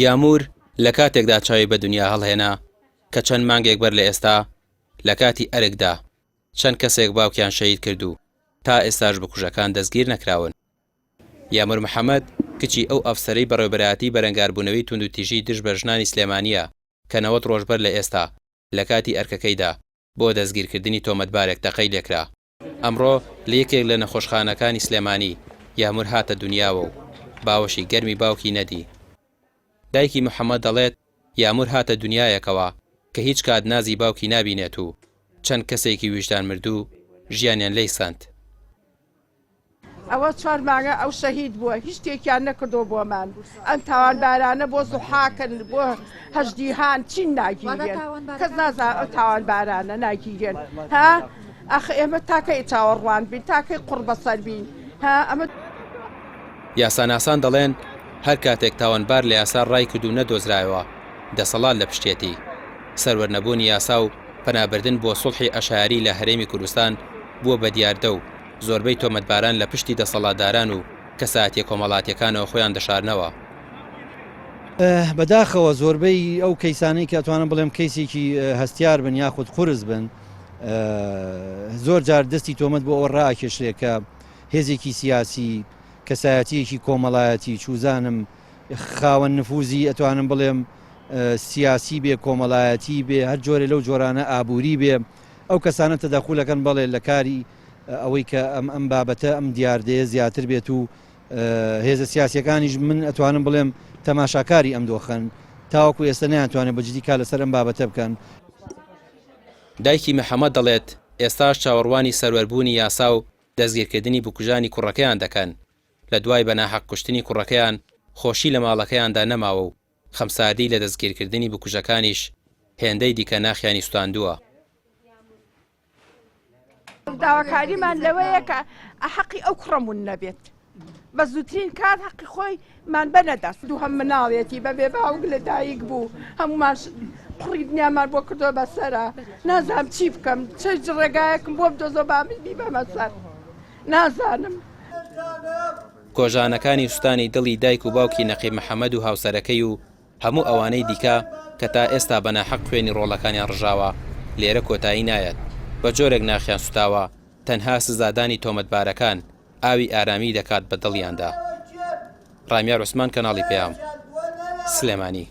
یامور لە کاتێکدا چاوی بە دنیا هەڵهێنا کە چەند مانگێک بەر لە ئێستا لە کاتی ئەرکدا چەند کەسێک باوکیان شەهید کردو تا ئێستاش بکوژەکان دەستگیر نەکراون. یامور محەممەد کچی ئەو ئەفسەرەی بەڕێوەبەرایەتی بەرەنگاربوونەوەی توندوتیژی دژ بە ژنانی سلێمانیە کە 90 ڕۆژبەر لە ئێستا لە کاتی ئەرکەکەیدا بۆ دەستگیرکردنی تۆمەتبارێک تەقەی لێکرا. ئەمڕۆ لە یەکێک لە نەخۆشخانەکانی سلێمانی یامور هاتە دنیاوە و باوەشی گەرمی باوکی نەدی. دایکی محەممەد دەڵێت یامور هاتە دنیایەکەوە کە هیچ کات نازی باوکی نابینێت و چەند کەسێکی ویژدان مردوو ژیانیان لێی ساند. ئەوە 4 مانگە ئەو شەهید بووە، هیچ شتێکیان نەکردو بۆمان. ئەم تاوانبارانە بۆ زوحاکن بۆ هەژدیهان چین ناگیرێن، کەس نازانێت ئەو تاوانبارانە ناگیرێن. ها ئەخ ئێمە تاکەی چاوەڕوان بین، تاکەی قوربەسەر بین. ها ئەمە یاساناسان دەڵێن هەر کاتێک تاوانبار لە یاسا ڕای کردو نەدۆزرایەوە دەسەڵات لە پشتێتی. سەروەرنەبوونی یاسا و پەنابردن بۆ سوڵحی ئەشاری لە هەرێمی کوردستان بووە بە دیاردە و زۆربەی تۆمەتباران لە پشتی دەسەڵاتداران و کەساتیە کۆمەڵاتیەکانەوە خۆیان دەشارنەوە. بەداخەوە زۆربەی ئەو کەیسانەی کە ئەتوانم بڵێم کەیسێکی هەستیار بن یاخود قورس بن زۆر جار دەستی تۆمەت بۆ ئەوە ڕائکێشرێ کە هێزێکی سیاسی کەسایەتیەکی کۆمەڵایەتی چوزانم خاوەن نفوزی ئەتوانم بڵێم سیاسی بێ کۆمەڵایەتی بێ هەر جۆرە لەو جۆرانە ئابووری بێ ئەو کەسانە تەدەخولەکەن بەڵێ لە کاری ئەوەی کە ئەم بابەتە ئەم دیاردەیە زیاتر بێت و هێزە سیاسیەکانیش من ئەتوانم بڵێم تەماشاکاری ئەم دۆخەن تاوەکو ئێستا نەیانتوانێت بەجددی کا لەسەر ئەم بابەتە بکەن. دایکی محەممەد دەڵێت ئێستاش چاوەڕوانی سەروەربوونی یاسا و دەستگیرکردنی بکوژانی کوڕەکەیان دەکەن. لە دوای بەناحەق کوشتنی کوڕەکەیان خۆشی لە ماڵەکەیاندا نەماوە و خەمساردی لە دەستگیرکردنی بکوژەکانیش هێندەی دیکە ناخیانی سوتاندووە. داواکاریمان لەوەیە کە حەقی ئەو کوڕەمون نەبێت، بە زووترین کات حەقی خۆی مان بەنەدەست. دوو هەم مناڵێتی بەبێ باوک لە دایک بوو، هەمومان قڕی دنیامان بۆ کردۆ بەسەرە. نازانم چی بکەم، چ ڕێگایەکم بۆ بدۆزۆ بامن بی بەمە سەر نازانم. کۆژانەکانی سوستانی دڵی دایک و باوکی نەقیب محەممەد و هاوسەرەکەی و هەموو ئەوانەی دیکە کە تا ئێستا بەناحەق خوێنی ڕۆڵەکانیان ڕژاوە لێرە کۆتایی نایەت. بە جۆرێک ناخیان سوتاوە تەنها سزادانی تۆمەتبارەکان ئاوی ئارامی دەکات بە دڵیاندا. ڕامیار عوسمان، کەناڵی پێام، سلێمانی.